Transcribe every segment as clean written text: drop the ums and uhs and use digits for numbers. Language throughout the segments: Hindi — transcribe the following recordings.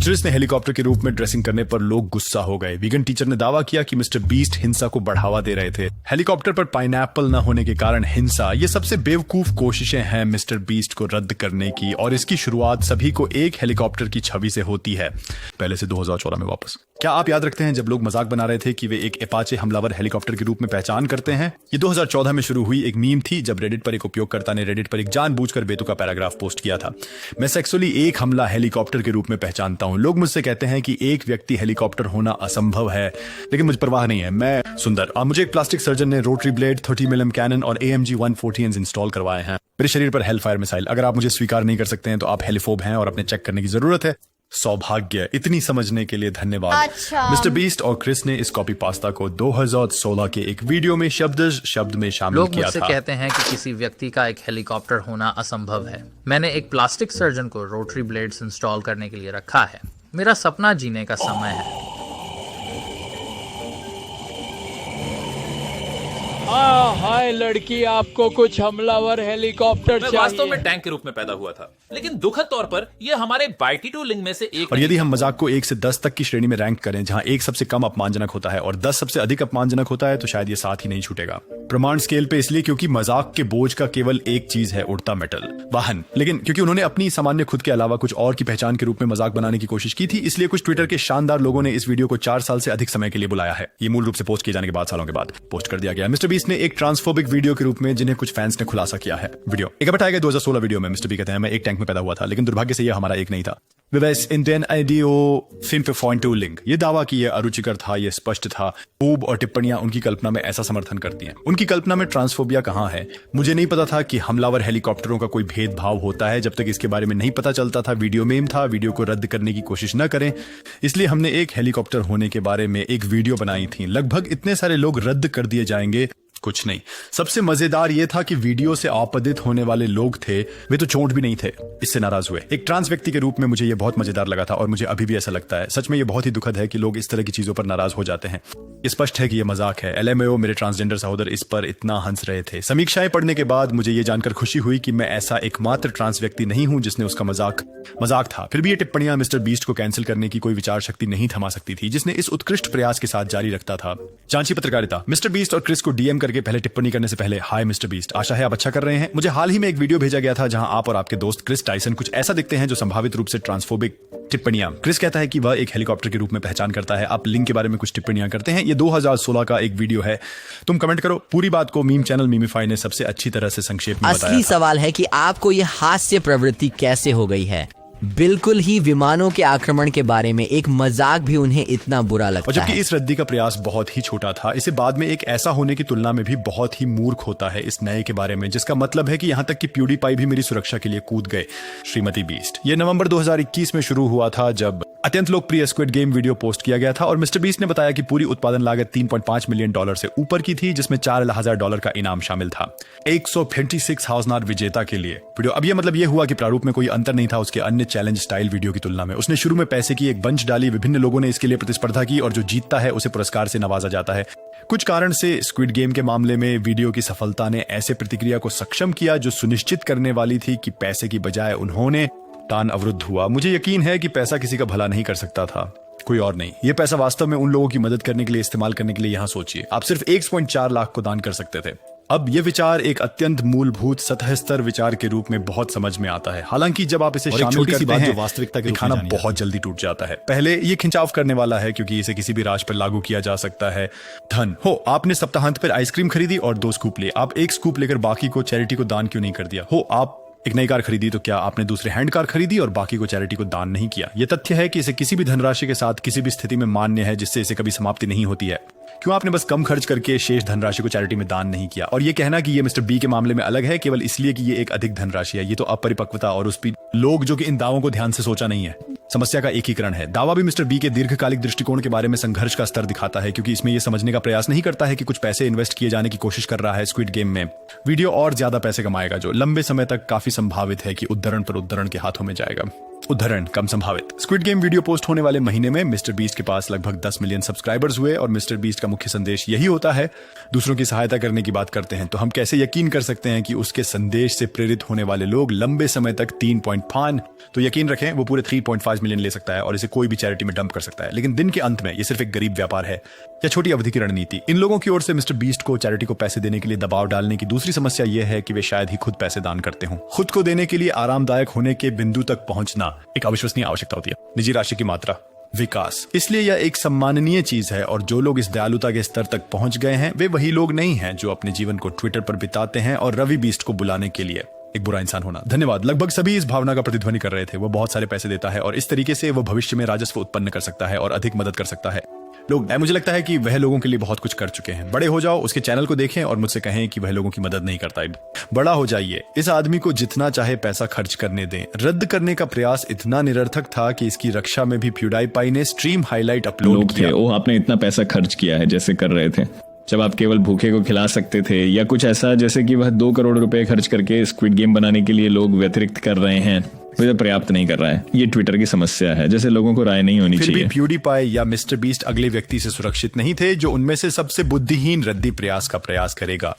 एक्ट्रेस ने हेलीकॉप्टर के रूप में ड्रेसिंग करने पर लोग गुस्सा हो गए। वीगन टीचर ने दावा किया कि मिस्टर बीस्ट हिंसा को बढ़ावा दे रहे थे। हेलीकॉप्टर पर पाइनएप्पल न होने के कारण हिंसा, ये सबसे बेवकूफ कोशिशें हैं मिस्टर बीस्ट को रद्द करने की, और इसकी शुरुआत सभी को एक हेलीकॉप्टर की छवि से होती है, पहले से 2014 में वापस। क्या आप याद रखते हैं जब लोग मजाक बना रहे थे कि वे एक अपाचे हमलावर हेलीकॉप्टर के रूप में पहचान करते हैं? ये 2014 में शुरू हुई एक मीम थी जब रेडिट पर एक उपयोगकर्ता ने रेडिट पर एक जानबूझकर बेतुका पैराग्राफ पोस्ट किया था। मैं सेक्सुअली एक हमला हेलीकॉप्टर के रूप में पहचानता हूं। लोग मुझसे कहते हैं कि एक व्यक्ति हेलीकॉप्टर होना असंभव है, लेकिन मुझे परवाह नहीं है, मैं सुंदर। मुझे एक प्लास्टिक सर्जन ने रोटरी ब्लेड, 30 mm कैनन और AMG 140 इंस्टॉल करवाए हैं। मेरे शरीर पर हेलफायर मिसाइल। अगर आप मुझे स्वीकार नहीं कर सकते हैं तो आप हेलीफोब हैं और अपने चेक करने की जरूरत है। सौभाग्य। इतनी समझने के लिए धन्यवाद। मिस्टर बीस्ट और क्रिस ने इस कॉपी पास्ता को 2016 के एक वीडियो में शब्द में शामिल लोग किया था। मुझसे कहते हैं कि किसी व्यक्ति का एक हेलीकॉप्टर होना असंभव है। मैंने एक प्लास्टिक सर्जन को रोटरी ब्लेड्स इंस्टॉल करने के लिए रखा है। मेरा सपना जीने का समय है। हाय लड़की, आपको कुछ हमलावर हेलीकॉप्टर चाहिए। वास्तव में टैंक के रूप में पैदा हुआ था, लेकिन दुखद तौर पर यह हमारे बाइटी2 लिंग में से एक। और यदि हम मजाक को 1 से 10 तक की श्रेणी में रैंक करें, जहां 1 सबसे कम अपमानजनक होता है और 10 सबसे अधिक अपमानजनक होता है, तो शायद ये साथ ही नहीं छूटेगा। प्रमाण स्केल पे इसलिए क्योंकि मजाक के बोझ का केवल एक चीज है, उड़ता मेटल वाहन। लेकिन क्योंकि उन्होंने अपनी सामान्य खुद के अलावा कुछ और की पहचान के रूप में मजाक बनाने की कोशिश की थी, इसलिए कुछ ट्विटर के शानदार लोगों ने इस वीडियो को 4 साल से अधिक समय के लिए बुलाया है। ये मूल रूप से पोस्ट किए जाने के बाद सालों के बाद पोस्ट कर दिया गया। मिस्टर बीस्ट ने एक ट्रांसफोबिक वीडियो के रूप में, जिन्हें कुछ फैंस ने खुलासा किया है। वीडियो एक बताया गया 2016 वीडियो में मिस्टर बी कहते हैं, मैं एक टैंक में पैदा हुआ था, लेकिन दुर्भाग्य से यह हमारा एक नहीं था। Bibes Indian audio 5.2 link. ये दावा कि यह अरुचिकर था, यह स्पष्ट था। खूब और टिप्पणियां उनकी कल्पना में ऐसा समर्थन करती हैं। उनकी कल्पना में ट्रांसफोबिया कहां है? मुझे नहीं पता था कि हमलावर हेलीकॉप्टरों का कोई भेदभाव होता है। जब तक इसके बारे में नहीं पता चलता था, वीडियो मेम था। वीडियो को रद्द करने की कोशिश न करें, इसलिए हमने एक हेलीकॉप्टर होने के बारे में एक वीडियो बनाई थी। लगभग इतने सारे लोग रद्द कर दिए जाएंगे, कुछ नहीं। सबसे मजेदार यह था कि वीडियो से आपदित होने वाले लोग थे, वे तो चोट भी नहीं थे, इससे नाराज हुए। एक ट्रांस व्यक्ति के रूप में मुझे यह बहुत मजेदार लगा था और मुझे अभी भी ऐसा लगता है। सच में यह बहुत ही दुखद है कि लोग इस तरह की चीजों पर नाराज हो जाते हैं। ये स्पष्ट है कि यह मजाक है। LMAO मेरे ट्रांसजेंडर सहोदर इस पर इतना हंस रहे थे। समीक्षाएं पढ़ने के बाद मुझे यह जानकर खुशी हुई कि मैं ऐसा एकमात्र ट्रांस व्यक्ति नहीं हूं जिसने उसका मजाक था। फिर भी ये टिप्पणियां मिस्टर बीस्ट को कैंसिल करने की कोई विचार शक्ति नहीं थमा सकती थी, जिसने इस उत्कृष्ट प्रयास के साथ जारी रखता था। जांची पत्रकारिता। मिस्टर बीस्ट और क्रिस को DM करके पहले टिप्पणी करने से पहले, हाय मिस्टर बीस्ट, आशा है आप अच्छा कर रहे हैं। मुझे हाल ही में एक वीडियो भेजा गया था जहां आप और आपके दोस्त क्रिस टाइसन कुछ ऐसा दिखते हैं जो संभावित रूप से ट्रांसफोबिक टिप्पणियां। क्रिस कहता है कि वह एक हेलीकॉप्टर के रूप में पहचान करता है। आप लिंग के बारे में कुछ टिप्पणियां करते हैं। ये 2016 का एक वीडियो है। तुम कमेंट करो। पूरी बात को मीम चैनल मीमीफाई ने सबसे अच्छी तरह से संक्षेप में बताया। असली सवाल है कि आपको यह हास्य प्रवृत्ति कैसे हो गई है। बिल्कुल ही विमानों के आक्रमण के बारे में एक मजाक भी उन्हें इतना बुरा लगता है। और जबकि इस रद्दी का प्रयास बहुत ही छोटा था, इसे बाद में एक ऐसा होने की तुलना में भी बहुत ही मूर्ख होता है इस नए के बारे में, जिसका मतलब है कि यहां तक कि प्यूडीपाई भी मेरी सुरक्षा के लिए कूद गए। श्रीमती बीस्ट। यह नवंबर 2021 में शुरू हुआ था जब अत्यंत लोकप्रिय स्क्विड गेम वीडियो पोस्ट किया गया था और मिस्टर बीस्ट ने बताया कि पूरी उत्पादन लागत $3.5 मिलियन से ऊपर की थी, जिसमें $4,000 का इनाम शामिल था 126 हाउसनार विजेता के लिए। वीडियो अब यह मतलब यह हुआ कि प्रारूप में कोई अंतर नहीं था उसके अन्य चैलेंज स्टाइल वीडियो की तुलना में। उसने शुरू में पैसे की एक बंच डाली, विभिन्न लोगों ने इसके लिए प्रतिस्पर्धा की और जो जीतता है उसे पुरस्कार से नवाजा जाता है। कुछ कारण से स्क्विड गेम के मामले में वीडियो की सफलता ने ऐसे प्रतिक्रिया को सक्षम किया जो सुनिश्चित करने वाली थी कि पैसे की बजाय उन्होंने दान अवरुद्ध हुआ। मुझे यकीन है कि पैसा किसी का भला नहीं कर सकता था, कोई और नहीं। यह पैसा वास्तव में उन लोगों की मदद करने के लिए इस्तेमाल करने के लिए यहां सोचिए। आप सिर्फ 1.4 लाख को दान कर सकते थे। अब यह विचार एक अत्यंत मूलभूत सतह स्तर विचार के रूप में बहुत समझ में आता है। हालांकि जब आप इसे शामिल करते हैं, जो वास्तविकता के दिखाना बहुत जल्दी टूट जाता है। पहले यह खिंचाव करने वाला है क्योंकि इसे किसी भी राशि पर लागू किया जा सकता है। धन हो, आपने सप्ताहांत पर आइसक्रीम खरीदी और 2 स्कूप लिए। आप 1 स्कूप लेकर बाकी को चैरिटी को दान क्यों नहीं कर दिया? हो, आप एक नई कार खरीदी तो क्या आपने दूसरे हैंड कार खरीदी और बाकी को चैरिटी को दान नहीं किया? यह तथ्य है कि इसे किसी भी धनराशि के साथ किसी भी स्थिति में मान्य है, जिससे इसे कभी समाप्ति नहीं होती है। क्यों आपने बस कम खर्च करके शेष धनराशि को चैरिटी में दान नहीं किया? और ये कहना कि ये मिस्टर बी के मामले में अलग है केवल इसलिए कि ये एक अधिक धनराशि है, ये तो अपरिपक्वता और उस लोग जो कि इन दावों को ध्यान से सोचा नहीं है। समस्या का एकीकरण है। दावा भी मिस्टर बी के दीर्घकालिक दृष्टिकोण के बारे में संघर्ष का स्तर दिखाता है, क्योंकि इसमें यह समझने का प्रयास नहीं करता है कि कुछ पैसे इन्वेस्ट किए जाने की कोशिश कर रहा है स्क्विड गेम में। वीडियो और ज्यादा पैसे कमाएगा जो लंबे समय तक काफी संभावित है कि उद्धरण पर उद्धरण के हाथों में जाएगा। उदाहरण कम संभावित। स्क्विड गेम वीडियो पोस्ट होने वाले महीने में मिस्टर बीस्ट के पास लगभग 10 मिलियन सब्सक्राइबर्स हुए और मिस्टर बीस्ट का मुख्य संदेश यही होता है, दूसरों की सहायता करने की बात करते हैं तो हम कैसे यकीन कर सकते हैं कि उसके संदेश से प्रेरित होने वाले लोग लंबे समय तक 3.5 तो यकीन रखें वो पूरे 3.5 मिलियन ले सकता है और इसे कोई भी चैरिटी में डंप कर सकता है, लेकिन दिन के अंत में ये सिर्फ एक गरीब व्यापार है या छोटी अवधि की रणनीति। इन लोगों की ओर से मिस्टर बीस्ट को चैरिटी को पैसे देने के लिए दबाव डालने की दूसरी समस्या यह है कि वे शायद ही खुद पैसे दान करते हों। खुद को देने के लिए आरामदायक होने के बिंदु तक पहुंचना एक अविश्वसनीय आवश्यकता होती है। निजी राशि की मात्रा, विकास, इसलिए यह एक सम्माननीय चीज है और जो लोग इस दयालुता के स्तर तक पहुंच गए हैं वे वही लोग नहीं हैं जो अपने जीवन को ट्विटर पर बिताते हैं और रवि बीस्ट को बुलाने के लिए एक बुरा इंसान होना। धन्यवाद। लगभग सभी इस भावना का प्रतिध्वनि कर रहे थे। वो बहुत सारे पैसे देता है और इस तरीके से वो भविष्य में राजस्व उत्पन्न कर सकता है और अधिक मदद कर सकता है। लोग, मुझे लगता है कि वह लोगों के लिए बहुत कुछ कर चुके हैं। बड़े हो जाओ, उसके चैनल को देखें और मुझसे कहें कि वह लोगों की मदद नहीं करता। बड़ा हो जाइए, इस आदमी को जितना चाहे पैसा खर्च करने दें। रद्द करने का प्रयास इतना निरर्थक था कि इसकी रक्षा में भी PewDiePie ने स्ट्रीम हाईलाइट अपलोड किया। वो आपने इतना पैसा खर्च किया है जैसे कर रहे थे जब आप केवल भूखे को खिला सकते थे, या कुछ ऐसा जैसे कि वह 2 करोड़ रुपए खर्च करके स्क्विड गेम बनाने के लिए लोग व्यतिरिक्त कर रहे हैं, वह पर्याप्त नहीं कर रहा है। ये ट्विटर की समस्या है, जैसे लोगों को राय नहीं होनी चाहिए। फिर भी PewDiePie या मिस्टर बीस्ट अगले व्यक्ति से सुरक्षित नहीं थे जो उनमें से सबसे बुद्धिहीन रद्दी प्रयास का प्रयास करेगा।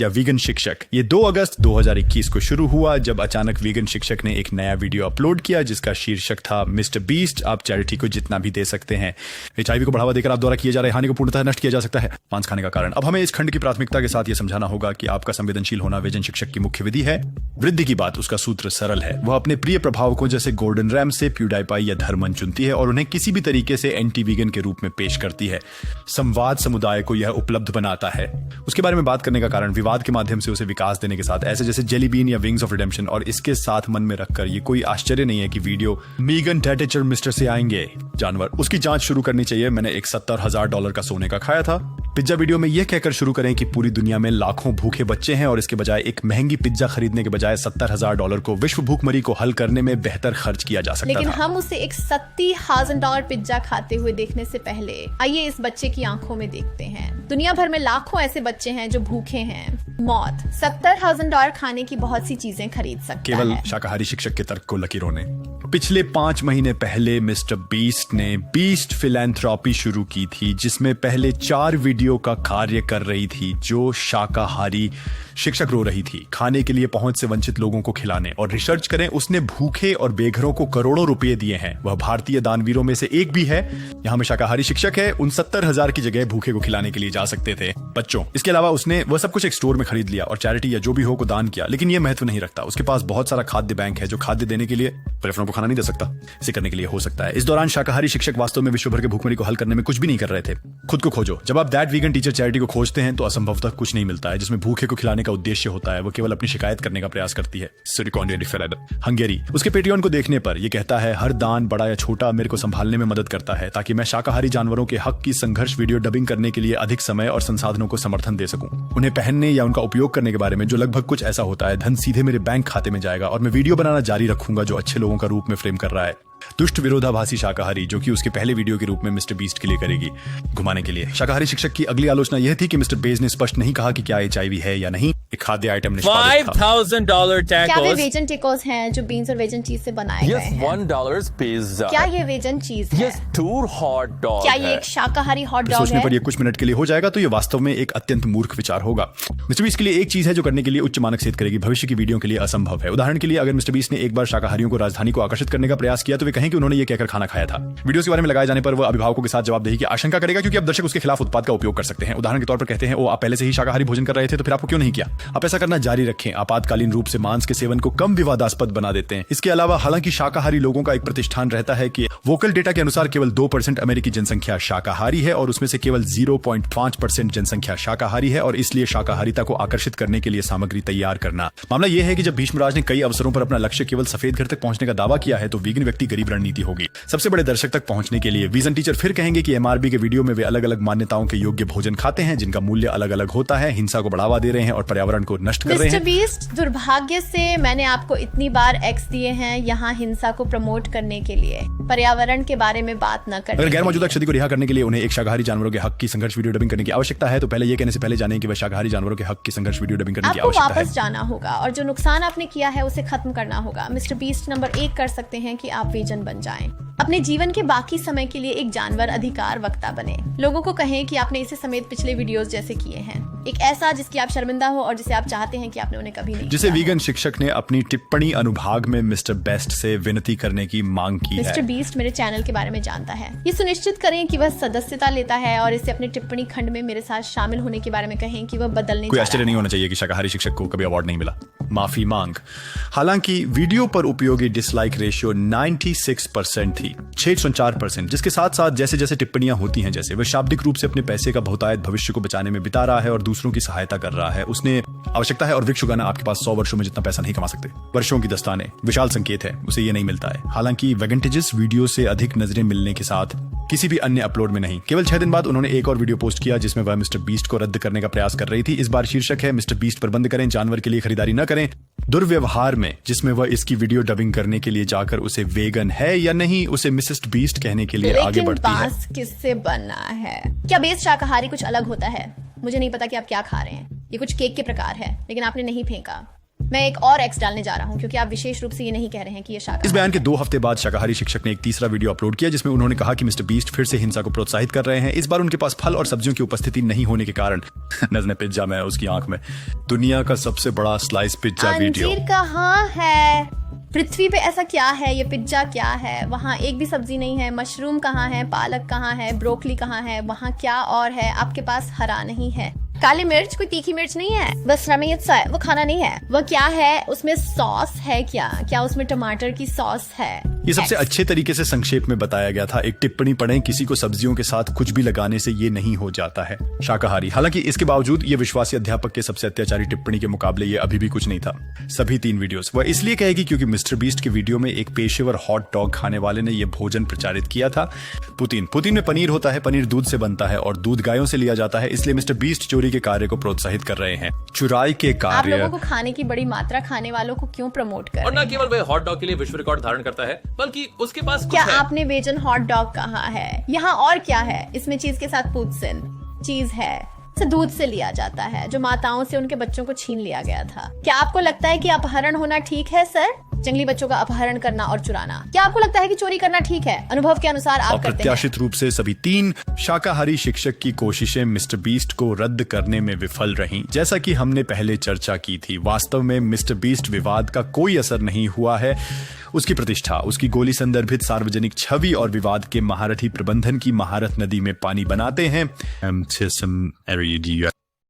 या वीगन शिक्षक। ये 2 अगस्त 2021 को शुरू हुआ जब अचानक वीगन शिक्षक ने एक नया वीडियो अपलोड किया जिसका शीर्षक था मिस्टर बीस्ट आप चैरिटी को जितना भी दे सकते हैं, HIV को बढ़ावा देकर आप द्वारा किए जा रहे हानि को पूर्णतः नष्ट किया जा सकता है। मांस खाने का कारण। अब हमें इस खंड की प्राथमिकता के साथ यह समझाना होगा कि आपका संवेदनशील होना वीगन शिक्षक की मुख्य विधि है। वृद्धि की बात, उसका सूत्र सरल है। वह अपने प्रिय प्रभावकों जैसे गॉर्डन रैमसे, PewDiePie या धर्मन चुनती है और उन्हें किसी भी तरीके से एंटी वीगन के रूप में पेश करती है। संवाद समुदाय को यह उपलब्ध बनाता है। उसके बारे में बात करने का कारण विवाद के माध्यम से उसे विकास देने के साथ, ऐसे जैसे जेली बीन या विंग्स ऑफ रिडेम्पशन, और इसके साथ मन में रखकर ये कोई आश्चर्य नहीं है कि वीडियो मीगन टेटेचर मिस्टर से आएंगे जानवर, उसकी जांच शुरू करनी चाहिए। मैंने एक $70,000 का सोने का खाया था। पिज्जा वीडियो में यह कहकर शुरू करें कि पूरी दुनिया में लाखों भूखे बच्चे हैं और इसके बजाय एक महंगी पिज्जा खरीदने के बजाय $70,000 को विश्व भूखमरी को हल करने में बेहतर खर्च किया जा सकता लेकिन था। हम उसे एक $70,000 पिज्जा खाते हुए देखने से पहले आइए इस बच्चे की आंखों में देखते हैं। दुनिया भर में लाखों ऐसे बच्चे हैं जो भूखे हैं। मौत $70,000 खाने की बहुत सी चीजें खरीद सकता केवल है। शाकाहारी शिक्षक के तर्क को लकीरों ने। पिछले 5 महीने पहले मिस्टर बीस्ट ने बीस्ट फिलैंथ्रोपी शुरू की थी जिसमें पहले 4 वीडियो का कार्य कर रही थी जो शाकाहारी शिक्षक रो रही थी खाने के लिए पहुंच से वंचित लोगों को खिलाने। और रिसर्च करें, उसने भूखे और बेघरों को करोड़ों रुपए दिए हैं। वह भारतीय दानवीरों में से एक भी है। यहाँ में शाकाहारी शिक्षक है, उन 70,000 की जगह भूखे को खिलाने के लिए जा सकते थे बच्चों। इसके अलावा उसने वह सब कुछ एक स्टोर में खरीद लिया और चैरिटी या जो भी हो को दान किया, लेकिन यह महत्व नहीं रखता। उसके पास बहुत सारा खाद्य बैंक है जो खाद्य देने के लिए परिवारों को खाना नहीं दे सकता, इसे करने के लिए हो सकता है। इस दौरान शाकाहारी शिक्षक वास्तव में विश्व भर के भूखमरी को हल करने में कुछ भी नहीं कर रहे थे। खुद को खोजो। जब आप दैट वीगन टीचर चैरिटी को खोजते हैं तो असंभवतः कुछ नहीं मिलता है जिसमें भूखे को खिलाने का उद्देश्य होता है। वो केवल अपनी शिकायत करने का प्रयास करती है। हंगेरी। उसके पेट्रियन को देखने पर यह कहता है हर दान बड़ा या छोटा मेरे को संभालने में मदद करता है ताकि मैं शाकाहारी जानवरों के हक की संघर्ष वीडियो डबिंग करने के लिए अधिक समय और संसाधनों को समर्थन दे सकूं। उन्हें पहनने या उनका उपयोग करने के बारे में जो लगभग कुछ ऐसा होता है धन सीधे मेरे बैंक खाते में जाएगा और मैं वीडियो बनाना जारी रखूंगा जो अच्छे लोगों का रूप में फ्रेम कर रहा है। दुष्ट विरोधाभासी शाकाहारी जो कि उसके पहले वीडियो के रूप में मिस्टर बीस्ट के लिए करेगी घुमाने के लिए। शाकाहारी शिक्षक की अगली आलोचना यह थी कि मिस्टर बेज ने स्पष्ट नहीं कहा कि क्या HIV है या नहीं। एक खाद्य आइटम निष्पादित था। $5,000 क्या वे tacos. वेजन टेकोस हैं जो बीन्स और वेजन चीज से बनाए गए Yes, हैं? $1 pizza. क्या ये वेजन चीज है? Yes, 2 hot dog. क्या ये एक शाकाहारी हॉट फिर डॉग सोचने है? पर यह कुछ मिनट के लिए हो जाएगा तो यह वास्तव में एक अत्यंत मूर्ख विचार होगा। मिस्टर बीस्ट के लिए एक चीज है जो करने के लिए उच्च मानक सेट करेगी, भविष्य की वीडियो के लिए असंभव है। उदाहरण के लिए अगर मिस्टर बीस्ट ने एक बार शाकाहारियों को राजधानी को आकर्षित करने का प्रयास किया तो वे कहें कि उन्होंने यह कहकर खाना खाया था। वीडियोस के बारे में लगाए जाने पर वह अभिभावकों के साथ जवाबदेही की आशंका करेगा क्योंकि अब दर्शक उसके खिलाफ उत्पाद का उपयोग कर सकते हैं। उदाहरण के तौर पर कहते हैं ओ आप पहले से ही शाकाहारी भोजन कर रहे थे तो फिर आपको क्यों नहीं किया? आप ऐसा करना जारी रखें। आपातकालीन रूप से मांस के सेवन को कम विवादास्पद बना देते हैं। इसके अलावा हालांकि शाकाहारी लोगों का एक प्रतिष्ठान रहता है कि वोकल डेटा के अनुसार केवल 2% अमेरिकी जनसंख्या शाकाहारी है और उसमें से केवल 0.5% जनसंख्या शाकाहारी है और इसलिए शाकाहारिता को आकर्षित करने के लिए सामग्री तैयार करना। मामला यह है कि जब भीष्मराज ने कई अवसरों पर अपना लक्ष्य केवल सफेद घर तक पहुंचने का दावा किया है तो वीगन व्यक्ति गरीब रणनीति होगी। सबसे बड़े दर्शक तक पहुंचने के लिए वीजन टीचर फिर कहेंगे कि MRB के वीडियो में वे अलग अलग मान्यताओं के योग्य भोजन खाते हैं जिनका मूल्य अलग अलग होता है, हिंसा को बढ़ावा दे रहे हैं और पर्यावरण पर्यावरण को नष्ट कर रहे मिस्टर हैं। बीस्ट, दुर्भाग्य से मैंने आपको इतनी बार एक्स दिए हैं यहाँ हिंसा को प्रमोट करने के लिए, पर्यावरण के बारे में बात न करने अगर गैर के मौजूदा लिए। क्षति को रिहा करने के लिए उन्हें एक शाकाहारी जानवरों के हक की संघर्ष वीडियो डबिंग करने की आवश्यकता है, तो पहले ये कहने से पहले जानें कि वह शाकाहारी जानवरों के हक की संघर्ष वीडियो डबिंग करने की आपको आवश्यकता है। वापस जाना होगा और जो नुकसान आपने किया है उसे खत्म करना होगा। मिस्टर बीस्ट, नंबर 1 कर सकते हैं कि आप वेजन बन जाएं। अपने जीवन के बाकी समय के लिए एक जानवर अधिकार वक्ता बने। लोगों को कहें कि आपने इसे समेत पिछले वीडियोस जैसे किए हैं, एक ऐसा जिसकी आप शर्मिंदा हो और जिसे आप चाहते हैं कि आपने उन्हें कभी नहीं जिसे किया हो। वीगन शिक्षक ने अपनी टिप्पणी अनुभाग में मिस्टर बेस्ट से विनती करने की मांग की मिस्टर है। बीस्ट मेरे चैनल के बारे में जानता है। ये सुनिश्चित करें कि वह सदस्यता लेता है और इसे अपने टिप्पणी खंड में मेरे साथ शामिल होने के बारे में कहें कि वह बदलने कोई जा आश्चर्य रहा नहीं है। होना चाहिए कि शाकाहारी शिक्षक को कभी अवार्ड नहीं मिला। माफी मांग। हालांकि वीडियो पर उपयोगी डिसलाइक रेशियो 96% थी, 604%, जिसके साथ साथ जैसे जैसे टिप्पणियां होती हैं, जैसे वह शाब्दिक रूप से अपने पैसे का बहुतायत भविष्य को बचाने में बिता रहा है और दूसरों की सहायता कर रहा है। उसने आवश्यकता है और वृक्ष उगाना आपके पास 100 वर्षों में जितना पैसा नहीं कमा सकते। वर्षों की दस्ताने, विशाल संकेत है, उसे ये नहीं मिलता है। हालांकि वेगेंटेजेस वीडियो से अधिक नजरें मिलने के साथ किसी भी अन्य अपलोड में नहीं। केवल 6 दिन बाद उन्होंने एक और वीडियो पोस्ट किया जिसमें वह मिस्टर बीस्ट को रद्द करने का प्रयास कर रही थी। इस बार शीर्षक है मिस्टर बीस्ट पर बंद करें, जानवर के लिए खरीदारी न करें। दुर्व्यवहार में, जिसमें वह इसकी वीडियो डबिंग करने के लिए जाकर उसे वेगन है या नहीं उसे मिसेस बीस्ट कहने के लिए आगे लेकिन बढ़ती है। बांस किससे बना है? क्या बेस्ट शाकाहारी कुछ अलग होता है? मुझे नहीं पता कि आप क्या खा रहे हैं। ये कुछ केक के प्रकार है, लेकिन आपने नहीं फेंका। मैं एक और एक्स डालने जा रहा हूँ क्योंकि आप विशेष रूप से ये नहीं कह रहे हैं कि ये शाकाहारी। इस बयान के 2 हफ्ते बाद शाकाहारी शिक्षक ने एक तीसरा वीडियो अपलोड किया जिसमें उन्होंने कहा कि मिस्टर बीस्ट फिर से हिंसा को प्रोत्साहित कर रहे हैं। इस बार उनके पास फल और सब्जियों की उपस्थिति नहीं होने के कारण नजर पिज्जा में उसकी आंख में दुनिया का सबसे बड़ा स्लाइस पिज्जा वीडियो। अंजीर कहाँ है? पृथ्वी पे ऐसा क्या है? ये पिज्जा क्या है? वहाँ एक भी सब्जी नहीं है। मशरूम कहाँ है? पालक कहाँ है? ब्रोकली कहाँ है? वहाँ क्या और है? आपके पास हरा नहीं है। काली मिर्च कोई तीखी मिर्च नहीं है, बस रमेयत है, वो खाना नहीं है। वो क्या है? उसमें सॉस है क्या? क्या उसमें टमाटर की सॉस है? ये सबसे अच्छे तरीके से संक्षेप में बताया गया था। एक टिप्पणी पढ़ें, किसी को सब्जियों के साथ कुछ भी लगाने से ये नहीं हो जाता है शाकाहारी। हालांकि इसके बावजूद ये विश्वासी अध्यापक के सबसे अत्याचारी टिप्पणी के मुकाबले ये अभी भी कुछ नहीं था। सभी 3 वीडियोस वह इसलिए कहेगी क्योंकि मिस्टर बीस्ट के वीडियो में एक पेशेवर हॉट डॉग खाने वाले ने यह भोजन प्रचारित किया था। पुतीन में पनीर होता है, पनीर दूध से बनता है और दूध गायों से लिया जाता है, इसलिए मिस्टर बीस्ट चोरी के कार्य को प्रोत्साहित कर रहे हैं। चुराई के आप कार्य। लोगों को खाने की बड़ी मात्रा खाने वालों को क्यों प्रमोट कर और रहे न हैं? केवल वह हॉट डॉग के लिए विश्व रिकॉर्ड धारण करता है, बल्कि उसके पास कुछ क्या है। आपने वेजन हॉट डॉग कहा है? यहाँ और क्या है? इसमें चीज के साथ पूतसिन चीज है, इसे दूध से लिया जाता है जो माताओं से उनके बच्चों को छीन लिया गया था। क्या आपको लगता है कि अपहरण होना ठीक है सर? जंगली बच्चों का अपहरण करना और चुराना। क्या आपको लगता है कि चोरी करना ठीक है? अनुभव के अनुसार आप करते हैं। अप्रत्याशित रूप से सभी 3 शाकाहारी शिक्षक की कोशिशें मिस्टर बीस्ट को रद्द करने में विफल रहीं। जैसा कि हमने पहले चर्चा की थी, वास्तव में मिस्टर बीस्ट विवाद का कोई असर नहीं हुआ है। उसकी प्रतिष्ठा, उसकी गोली संदर्भित सार्वजनिक छवि और विवाद के महारथी प्रबंधन की महारथ नदी में पानी बनाते हैं।